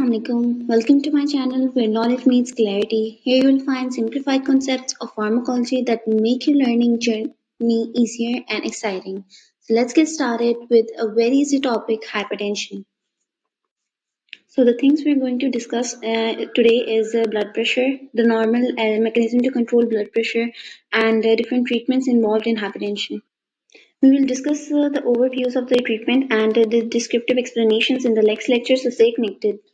Assalamualaikum. Welcome to my channel where knowledge meets clarity. Here you will find simplified concepts of pharmacology that will make your learning journey easier and exciting. So let's get started with a very easy topic, hypertension. So the things we're going to discuss today is blood pressure, the normal mechanism to control blood pressure, and different treatments involved in hypertension. We will discuss the overviews of the treatment and the descriptive explanations in the next lecture, so stay connected.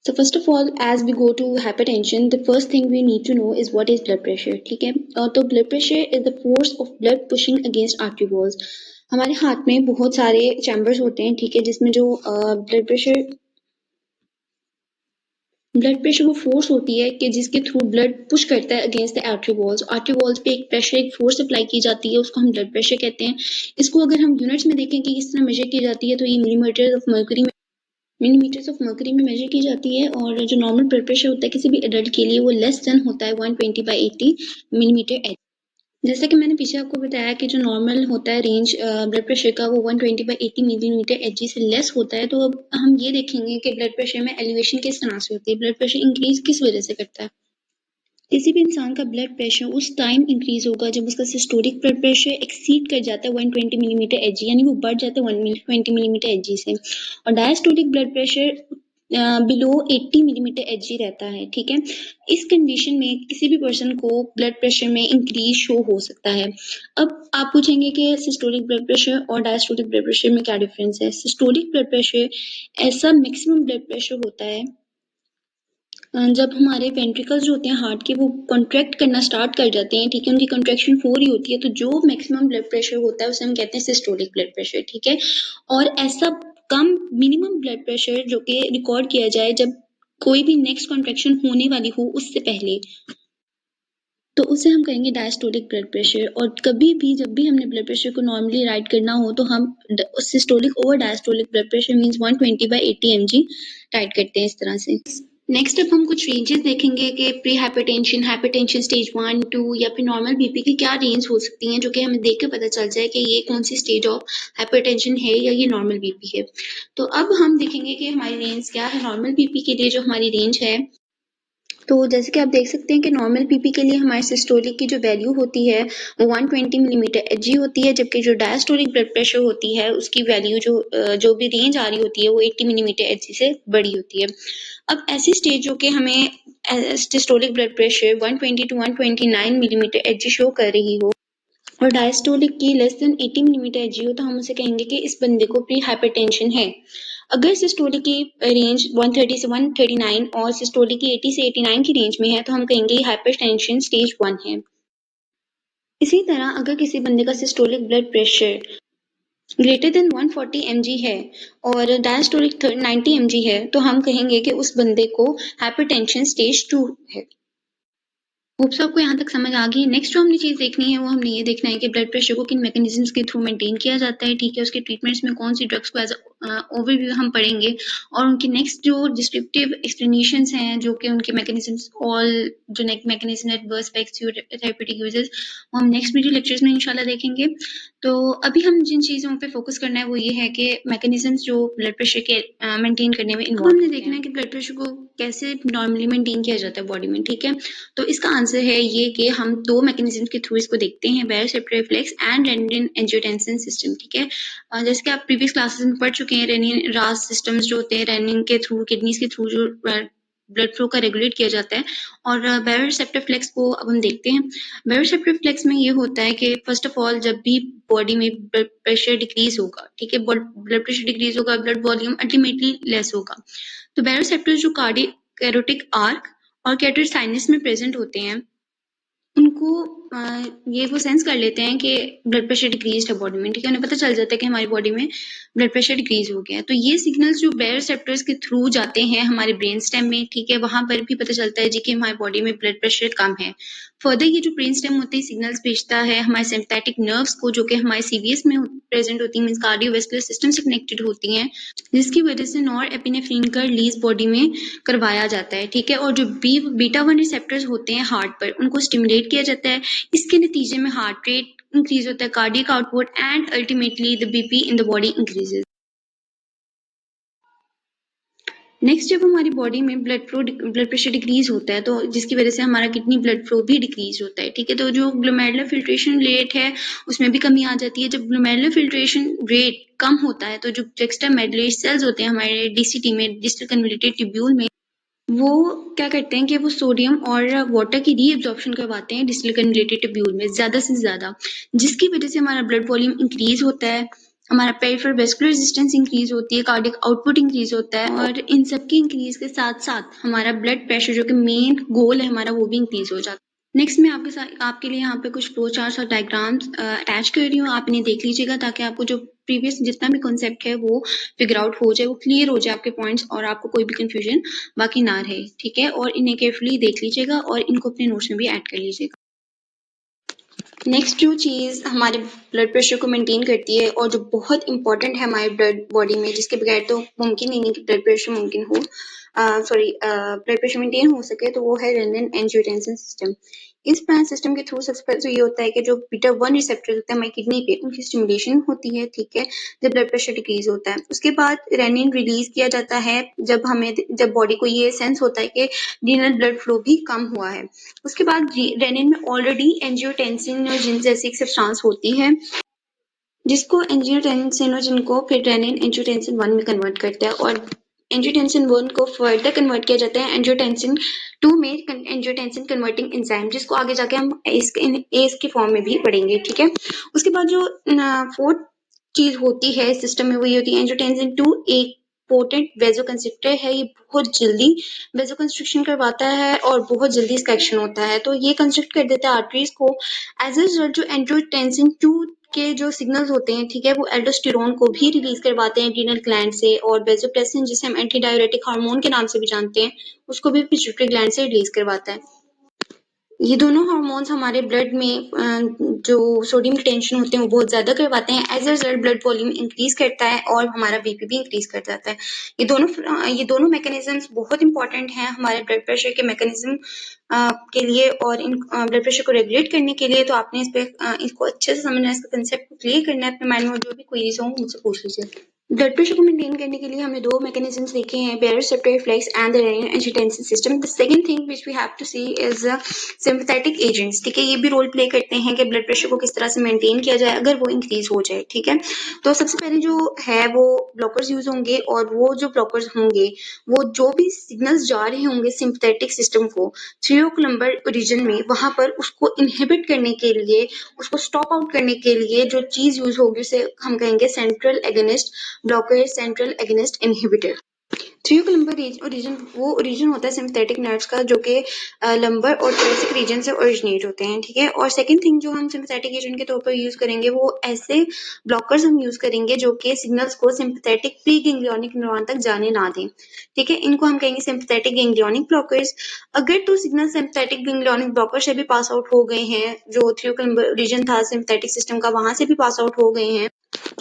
So first of all, as we go to hypertension, the first thing we need to know is what is blood pressure. ठीक है, तो blood pressure is the force of blood pushing against artery walls. हमारे हाथ में बहुत सारे chambers होते हैं, ठीक है, जिसमें जो ब्लड प्रेशर वो फोर्स होती है कि जिसके थ्रू ब्लड पुश करता है against the artery walls. Artery walls पे एक प्रेशर, एक फोर्स अप्लाई की जाती है, उसको हम ब्लड प्रेशर कहते हैं। इसको अगर हम यूनिट्स में देखें कि किस तरह मेजर की जाती है, तो ये मिलीमीटर्स ऑफ मर्करी में मेजर की जाती है। और जो नॉर्मल ब्लड प्रेशर होता है किसी भी एडल्ट के लिए, वो लेस देन होता है 120/80 मिलीमीटर एच। जैसा कि मैंने पीछे आपको बताया कि जो नॉर्मल होता है रेंज ब्लड प्रेशर का, वो 120/80 मिलीमीटर एच से लेस होता है। तो अब हम ये देखेंगे कि ब्लड प्रेशर में एलिवेशन किस तरह से होती है, ब्लड प्रेशर इंक्रीज किस वजह से करता है। किसी भी इंसान का ब्लड प्रेशर उस टाइम इंक्रीज होगा जब उसका सिस्टोलिक ब्लड प्रेशर एक्सीड कर जाता है 120 मिलीमीटर एच, यानी वो बढ़ जाता है 120 मिलीमीटर एच से। और diastolic blood pressure below 80 millimetre H रहता है, ठीक है। इस कंडीशन में किसी भी पर्सन को ब्लड प्रेशर में इंक्रीज शो हो सकता है। अब आप पूछेंगे कि सिस्टोलिक ब्लड प्रेशर और डायस्टोलिक ब्लड प्रेशर में क्या डिफरेंस है। सिस्टोलिक ब्लड प्रेशर ऐसा मैक्सिमम ब्लड प्रेशर होता है जब हमारे वेंट्रिकल्स जो होते हैं हार्ट के, वो कॉन्ट्रैक्ट करना स्टार्ट कर जाते हैं, ठीक है, उनकी कॉन्ट्रैक्शन हो रही होती है, तो जो मैक्सिमम ब्लड प्रेशर होता है उसे हम कहते हैं सिस्टोलिक ब्लड प्रेशर, ठीक है। और ऐसा कम मिनिमम ब्लड प्रेशर जो कि रिकॉर्ड किया जाए जब कोई भी नेक्स्ट कॉन्ट्रैक्शन होने वाली हो उससे पहले, तो उसे हम कहेंगे डायस्टोलिक ब्लड प्रेशर। और कभी भी जब भी हमने ब्लड प्रेशर को नॉर्मली राइट करना हो तो हम systolic over diastolic blood pressure means 120/80 mg right करते हैं इस तरह से। नेक्स्ट अब हम कुछ रेंजेस देखेंगे कि प्री हाइपरटेंशन, हाइपरटेंशन स्टेज 1, 2 या फिर नॉर्मल बीपी की क्या रेंज हो सकती हैं, जो कि हमें देख के पता चल जाए कि ये कौन सी स्टेज ऑफ हाइपरटेंशन है या ये नॉर्मल बीपी है। तो अब हम देखेंगे कि हमारी रेंज क्या है। नॉर्मल बीपी के लिए जो हमारी रेंज है, तो जैसे कि आप देख सकते हैं कि नॉर्मल बीपी के लिए हमारे सिस्टोलिक की जो वैल्यू होती है वो 120 मिलीमीटर एच होती है, जबकि जो डायस्टोलिक ब्लड प्रेशर होती है उसकी वैल्यू जो भी रेंज आ रही होती है वो 80 मिलीमीटर एच से बड़ी होती है। अब ऐसी स्टेज जो कि हमें systolic blood pressure 120 to 129 millimetre H show कर रही हो और डायस्टोलिक की लेस देन 80 मिलीमीटर एच हो, तो हम उसे कहेंगे कि इस बंदे को प्री हाइपरटेंशन है। अगर सिस्टोलिक की रेंज 130 से 139 और सिस्टोलिक की 80 से 89 की रेंज में है, तो हम कहेंगे हाइपरटेंशन स्टेज 1 है। इसी तरह अगर किसी बंदे का systolic blood pressure greater than 140 mg है और डायस्टोलिक 90 mg है, तो हम कहेंगे कि उस बंदे को हाइपरटेंशन स्टेज 2 है। होप्स आपको यहाँ तक समझ आ गई। नेक्स्ट जो हमने चीज़ देखनी है वो हमने ये देखना है कि ब्लड प्रेशर को किन मैकेनिज्म्स के थ्रू मेंटेन किया जाता है, ठीक है। उसके ट्रीटमेंट्स में कौन सी ड्रग्स को एज ओवरव्यू हम पढ़ेंगे और उनकी नेक्स्ट जो डिस्क्रिप्टिव एक्सप्लेनेशंस हैं, जो कि उनके मैकेनिज्म्स, ऑल जो mechanism adverse effects, therapeutic uses, वो हम नेक्स्ट वीडियो लेक्चर्स में इंशाल्लाह देखेंगे। तो अभी हम जिन चीज़ों पे फोकस करना है वो ये है कि मैकेनिज्म्स जो ब्लड प्रेशर के मेंटेन करने में इन्वॉल्व हमने देखना है कि ब्लड प्रेशर को कैसे नॉर्मली मेंटेन किया जाता है बॉडी में, ठीक है। तो इसका आंसर है ये कि हम दो मैकेनिज्म के थ्रू इसको देखते हैं, baroreceptor reflex and renin angiotensin system, ठीक है। जैसे कि आप प्रीवियस क्लासेस में पढ़ चुके हैं, रेनिन रास सिस्टम्स जो होते हैं, रेनिन के थ्रू, किडनीज के थ्रू जो ब्लड फ्लो का रेगुलेट किया जाता है। और बायोरेसेप्टर रिफ्लेक्स को अब हम देखते हैं। बायोरेसेप्टर रिफ्लेक्स में ये होता है कि फर्स्ट ऑफ ऑल जब भी बॉडी में ब्लड प्रेशर डिक्रीज होगा, ठीक है, ब्लड प्रेशर डिक्रीज होगा, ब्लड वॉल्यूम अल्टीमेटली लेस होगा। तो बायोरेसेप्टर्स जो कार्डियक कैरोटिक आर्क और कैरोटिड साइनस में प्रेजेंट होते हैं, उनको ये वो सेंस कर लेते हैं कि ब्लड प्रेशर डिक्रीज है बॉडी में, ठीक है। उन्हें पता चल जाता है कि हमारी बॉडी में ब्लड प्रेशर डिक्रीज हो गया है। तो ये सिग्नल्स जो बायोरेसेप्टर्स के थ्रू जाते हैं हमारे ब्रेन स्टेम में, ठीक है, वहां पर भी पता चलता है जी कि हमारी बॉडी में ब्लड प्रेशर कम है। फर्दर ये जो ब्रेन स्टेम होते हैं सिग्नल्स भेजता है हमारे सिंपैथेटिक नर्व्स को, जो कि हमारे सीवीएस में प्रेजेंट होती हैं, मींस कार्डियोवैस्कुलर सिस्टम से कनेक्टेड होती हैं, जिसकी वजह से नॉर एपिनेफ्रिन का रिलीज बॉडी में करवाया जाता है, ठीक है। और जो बीटा 1 रिसेप्टर्स होते हैं हार्ट पर, उनको स्टिमुलेट किया जाता है। इसके नतीजे में हार्ट रेट इंक्रीज होता है, cardiac output and ultimately the BP in the body increases. Next जब हमारी बॉडी में ब्लड प्रेशर डिक्रीज होता है तो जिसकी वजह से हमारा किडनी ब्लड फ्लो भी डिक्रीज होता है, ठीक है। तो जो ग्लोमेरुलर फिल्ट्रेशन रेट है उसमें भी कमी आ जाती है। जब ग्लोमेरुलर फिल्ट्रेशन रेट कम होता है तो जो एक्स्ट्रामेडुलरी सेल्स होते हैं हमारे डीसीटी में, डिस्टल कन्वोल्यूटेड ट्यूब्यूल में, वो क्या करते हैं कि वो सोडियम और वाटर की रीअब्जॉर्प्शन करवाते हैं डिस्टल कन्वोल्यूटेड ट्यूब्यूल में ज़्यादा से ज़्यादा, जिसकी वजह से हमारा ब्लड वॉल्यूम इंक्रीज होता है, हमारा पेरिफेरल वेस्कुलर रेजिस्टेंस इंक्रीज होती है, कार्डियक आउटपुट इंक्रीज होता है, और इन सब की इंक्रीज के साथ साथ हमारा ब्लड प्रेशर जो कि मेन गोल है हमारा वो भी इंक्रीज हो जाता है। नेक्स्ट मैं आपके लिए यहाँ पे कुछ फ्लो चार्ट्स और डायग्राम्स अटैच कर रही हूँ, आप इन्हें देख लीजिएगा ताकि आपको जो प्रीवियस जितना भी कॉन्सेप्ट है वो फिगर आउट हो जाए, वो क्लियर हो जाए आपके पॉइंट्स और आपको कोई भी कंफ्यूजन बाकी ना रहे, ठीक है। और इन्हें केयरफुली देख लीजिएगा और इनको अपने नोट्स में भी ऐड कर लीजिएगा। नेक्स्ट जो चीज़ हमारे ब्लड प्रेशर को मेंटेन करती है और जो बहुत इंपॉर्टेंट है हमारे ब्लड बॉडी में, जिसके बगैर तो मुमकिन ही नहीं कि ब्लड प्रेशर मुमकिन हो, ब्लड प्रेशर मेंटेन हो सके, तो वो है रेनिन एंजियोटेंसिन सिस्टम। इस प्लान सिस्टम के थ्रू सबसे पहले तो ये होता है कि जो बीटा 1 रिसेप्टर होते हैं हमारी किडनी पे, उनकी स्टिमुलेशन होती है, ठीक है, जब ब्लड प्रेशर डिक्रीज होता है। उसके बाद रेनिन रिलीज किया जाता है जब बॉडी को ये सेंस होता है कि रीनल ब्लड फ्लो भी कम हुआ है। उसके बाद रेनिन में ऑलरेडी एंजियोटेंसिन जैसी एक सब्सटेंस होती है जिसको एंजियोटेंसिनोजन को फिर रेनिन एंजियोटेंसिन 1 में कन्वर्ट करता है, और एंजियोटेंसिन 1 को फर्दर कन्वर्ट किया जाता है एंजियोटेंसिन 2 में, एंजियोटेंसिन कन्वर्टिंग एंजाइम, जिसको आगे जाके हम एस के फॉर्म में भी पढ़ेंगे, ठीक है। उसके बाद जो फोर्थ चीज होती है सिस्टम में वो ये होती है एंजियोटेंसिन 2, एक पोटेंट वेजोकंस्ट्रिक्टर है, ये बहुत जल्दी वेजोकंस्ट्रिक्शन करवाता है और बहुत जल्दी इसका एक्शन होता है, तो ये कंस्ट्रक्ट कर देता है आर्टरीज को। एज ए रिजल्ट जो एंजियोटेंसिन 2 के जो सिग्नल्स होते हैं, ठीक है, वो एल्डोस्टेरोन को भी रिलीज करवाते हैं एड्रिनल ग्लैंड से, और वेसोप्रेसिन जिसे हम एंटी डाययूरेटिक हार्मोन के नाम से भी जानते हैं उसको भी पिट्यूटरी ग्लैंड से रिलीज करवाता है। ये दोनों हार्मोन्स हमारे ब्लड में जो सोडियम रिटेंशन होते हैं वो बहुत ज्यादा करवाते हैं। As a result blood volume increase करता है और हमारा बीपी भी इंक्रीज कर जाता है। ये दोनों मैकेनिज्म्स बहुत इंपॉर्टेंट हैं हमारे ब्लड प्रेशर के मैकेनिज्म के लिए और इन ब्लड प्रेशर को रेगुलेट करने के लिए। तो आपने इसको अच्छे से समझना है, इसका कंसेप्ट को क्लियर करना है अपने माइंड में, जो भी क्वेरीज हो मुझसे पूछ लीजिए। ब्लड प्रेशर को मेंटेन करने के लिए हमने दो मैकेनिज्म्स देखे हैं, baroreceptor reflex and the renin-angiotensin system. The second thing which we have to see is sympathetic agents, ठीक है, ये भी रोल प्ले करते हैं कि ब्लड प्रेशर को किस तरह से मेंटेन किया जाए अगर वो इंक्रीज हो जाए, ठीक है। तो सबसे पहले जो है वो ब्लॉकर्स यूज होंगे, और वो जो ब्लॉकर्स होंगे वो जो भी सिग्नल्स जा रहे होंगे सिंपैथेटिक सिस्टम को थियोक्लम्बर रीजन में, वहां पर उसको इनहिबिट करने के लिए, उसको स्टॉप आउट करने के लिए जो चीज यूज होगी उसे हम कहेंगे central agonist blocker, central agonist inhibitor. Thoracolumbar region वो रीजन होता है सिंपैथेटिक नर्व्स का जो कि लंबर और थोरेसिक रीजन से ओरिजिनेट होते हैं, ठीक है। और सेकंड थिंग जो हम सिंपैथेटिक एजेंट के तौर पर यूज करेंगे वो ऐसे ब्लॉकर्स हम यूज करेंगे जो कि सिग्नल्स को सिंपैथेटिक प्री गैंग्लियोनिक न्यूरॉन तक जाने ना दें, ठीक है। इनको हम कहेंगे सिंपैथेटिक गैंग्लियोनिक ब्लॉकर्स। अगर तो सिग्नल सिंपैथेटिक गैंग्लियोनिक ब्लॉकर से भी पास आउट हो गए हैं, जो थियोक्लम्बर रीजन था सिंपैथेटिक सिस्टम का वहां से भी पास आउट हो गए हैं,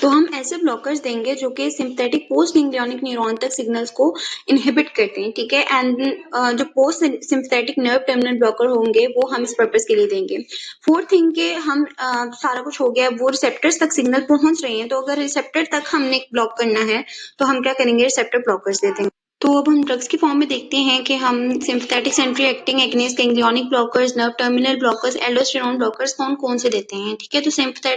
तो हम ऐसे ब्लॉकर्स देंगे जो कि सिंपैथेटिक पोस्ट गैंग्लियोनिक न्यूरॉन तक सिग्नल्स को इनहिबिट करते हैं, ठीक है। एंड जो post sympathetic nerve terminal blocker होंगे वो हम इस पर्पस के लिए देंगे। फोर्थ थिंग के हम सारा कुछ हो गया, वो रिसेप्टर्स तक सिग्नल पहुंच रहे हैं, तो अगर रिसेप्टर तक हमने ब्लॉक करना है तो हम क्या करेंगे, रिसेप्टर ब्लॉकर्स दे देंगे। तो अब हम ड्रग्स के फॉर्म में देखते हैं कि हम sympathetic centrally acting agonist, ganglionic blockers, nerve terminal blockers, aldosterone blockers कौन से देते हैं, ठीक है। तो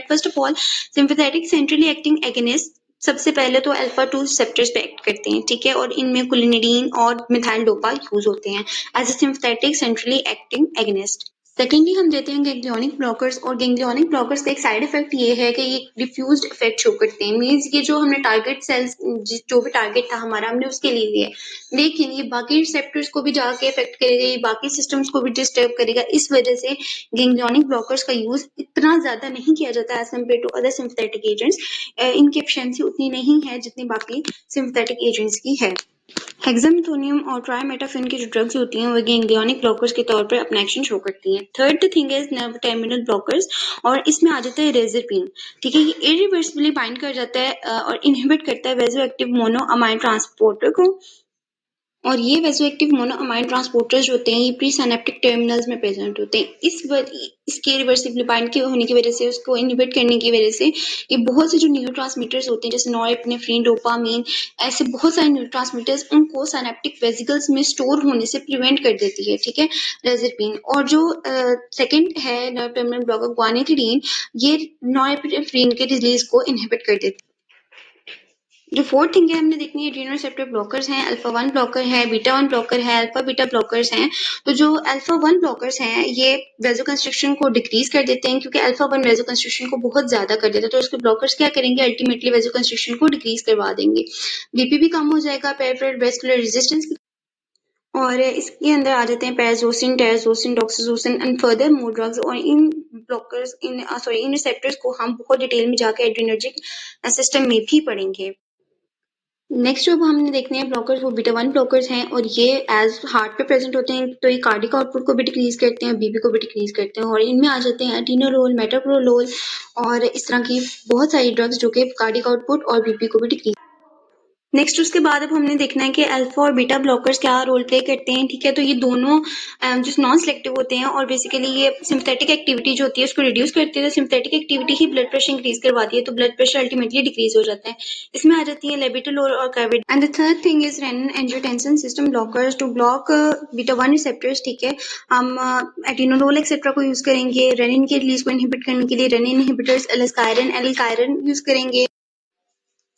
first of all sympathetic centrally acting agonist सबसे पहले तो अल्फा 2 रिसेप्टर्स पे एक्ट करते हैं, ठीक है, और इनमें क्लिनिडीन और मिथाइल डोपा यूज होते हैं as a sympathetic centrally acting agonist. Secondly हम देते हैं गैंग्लियोनिक ब्लॉकर्स, और गैंग्लियोनिक ब्लॉकर्स का एक साइड इफेक्ट ये है कि ये डिफ्यूज्ड इफेक्ट शो करते हैं। मींस ये जो हमने टारगेट सेल्स जो भी टारगेट था हमारा हमने उसके लिए लिया, लेकिन ये बाकी रिसेप्टर्स को भी जाके इफेक्ट करेगा, ये बाकी सिस्टम्स को भी डिस्टर्ब करेगा। इस वजह से गैंग्लियोनिक ब्लॉकर्स का यूज इतना ज्यादा नहीं किया जाता as compare to other sympathetic agents. इनकी एफिशिएंसी उतनी नहीं है जितनी बाकी सिंपैथेटिक एजेंट्स की है। हेक्सामेथोनियम और ट्राइमेटाफिन की जो ड्रग्स होती हैं वो गैंग्लियोनिक ब्लॉकर्स के तौर पर अपना एक्शन शो करती हैं। Third thing is nerve terminal blockers, और इसमें आ जाता है रेजरपिन, ठीक है। ये इरिवर्सिबली बाइंड कर जाता है और इनहिबिट करता है वेजो एक्टिव मोनो अमाइन ट्रांसपोर्टर को, और ये वैसोएक्टिव मोनोअमाइन ट्रांसपोर्टर्स जो होते हैं ये प्री सिनेप्टिक टर्मिनल्स में प्रेजेंट होते हैं। इसके रिवर्सिबल बाइंड के होने की वजह से, उसको इनहिबिट करने की वजह से ये बहुत से जो न्यूरोट्रांसमीटर्स होते हैं जैसे नॉरएपिनेफ्रिन, डोपामाइन, ऐसे बहुत सारे न्यूरोट्रांसमीटर्स उनको सिनेप्टिक वेसिकल्स में स्टोर होने से प्रिवेंट कर देती है, ठीक है, रेज़रपिन। और जो सेकंड है नर्व टर्मिनल ब्लॉकर गुआनिथिडीन, ये नॉरएपिनेफ्रिन के रिलीज को इनहिबिट कर देती है। जो फोर्थ थिंग है हमने देखनी है, एड्रेनल रिसेप्टर ब्लॉकर्स हैं, अल्फा 1 ब्लॉकर है, बीटा 1 ब्लॉकर है, अल्फा बीटा ब्लॉकर्स हैं। तो जो अल्फा 1 ब्लॉकर्स हैं ये वेसोकंस्ट्रिक्शन को डिक्रीज कर देते हैं, क्योंकि अल्फा 1 वेसोकंस्ट्रिक्शन को बहुत ज्यादा कर देता है, तो उसके ब्लॉकर्स क्या करेंगे, अल्टीमेटली वेसोकंस्ट्रिक्शन को डिक्रीज करवा देंगे, बीपी भी कम हो जाएगा, पेरिफेरल वेस्कुलर रेजिस्टेंस। और इसके अंदर आ जाते हैं prazosin, terazosin, doxazosin and further more drugs. और इन ब्लॉकर्स इन रिसेप्टर्स को हम बहुत डिटेल में जाके एड्रेनर्जिक सिस्टम में भी पढ़ेंगे। नेक्स्ट जो हमने देखने हैं ब्लॉकर्स, वो बीटा 1 ब्लॉकर्स हैं और ये एज हार्ट पे प्रेजेंट होते हैं, तो ये कार्डिक आउटपुट को भी डिक्रीज करते हैं, बीपी को भी डिक्रीज करते हैं। और इनमें आ जाते हैं एटीनोलोल, मेटाप्रोलोल और इस तरह की बहुत सारी ड्रग्स जो कि कार्डिक आउटपुट और बीपी को भी डिक्रीज। नेक्स्ट उसके बाद अब हमने देखना है कि अल्फा और बीटा ब्लॉकर्स क्या रोल प्ले करते हैं, ठीक है। तो ये दोनों जो नॉन सेलेक्टिव होते हैं और बेसिकली ये सिंपथेटिक एक्टिविटी जो होती है उसको रिड्यूस करते हैं। तो सिंपथेटिक एक्टिविटी ही ब्लड प्रेशर इंक्रीज करवाती है, तो ब्लड प्रेशर अल्टीमेटली डिक्रीज हो जाता है। इसमें आ जाती है लेबिटोलोल और कार्बिड। And the third thing is renin angiotensin system blockers to block beta 1 receptors, ठीक है। हम एटिनोलोल एक्सेट्रा को यूज करेंगे रेनिन के रिलीज को इनहिबिट करने के लिए, renin inhibitors, aliskiren, aliskiren use करेंगे।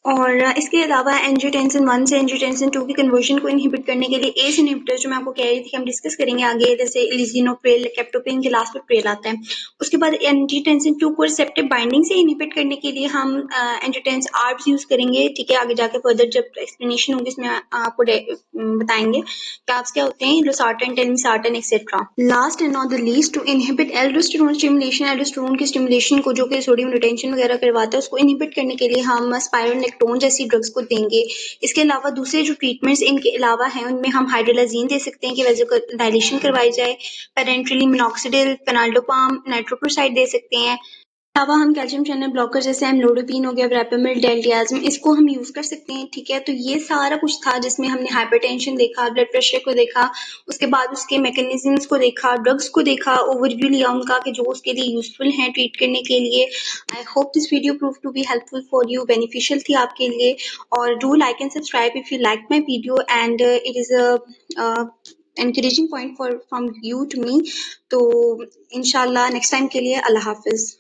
और इसके अलावा एंजियोटेंसिन 1 से एंजियोटेंसिन 2 की कन्वर्जन को इनहिबिट करने के लिए एस इनहिबिटर जो मैं आपको कह रही थी हम डिस्कस करेंगे आगे, जैसे लिसिनोप्रिल, कैप्टोप्रिल के लास्ट में प्रिल आता है। उसके बाद एंजियोटेंसिन 2 को रिसेप्टर बाइंडिंग से इनहिबिट करने के लिए हम एंजियोटेंस आर्ब्स यूज करेंगे, ठीक है। आगे जाके फर्दर जब एक्सप्लेनेशन होगी इसमें आपको बताएंगे कैप्स क्या होते हैं, losartan, telmisartan etcetera. Last and not the least, to inhibit aldosterone stimulation, aldosterone की स्टिमुलेशन को जो कि सोडियम रिटेंशन वगैरह करवाता है, उसको इनहिबिट करने के लिए हम स्पाइरोलेक्टोन जैसी ड्रग्स को देंगे। इसके अलावा दूसरे जो ट्रीटमेंट्स इनके अलावा हैं उनमें हम हाइड्रोलाजीन दे सकते हैं कि वेसोडाइलेशन करवाई जाए, पेरेंट्रली मिनॉक्सिडिल, पेनाल्डोपाम, नाइट्रोक्लोसाइड दे सकते हैं। अलावा हम कैल्शियम चैनल ब्लॉकर जैसे एमलोडोपिन हो गया, वेरापेमिल, डेल्डियाज़िम, इसको हम यूज कर सकते हैं, ठीक है। तो ये सारा कुछ था जिसमें हमने हाइपरटेंशन देखा, ब्लड प्रेशर को देखा, उसके बाद उसके मैकेनिज्म्स को देखा, ड्रग्स को देखा, ओवरव्यू लिया उनका कि जो उसके लिए यूजफुल हैं ट्रीट करने के लिए। I hope this video prove to be helpful for you, beneficial थी आपके लिए। और do like and subscribe if you like my video and it is a encouraging point for from you to me। तो इंशाल्लाह next time के लिए अल्लाह हाफिज।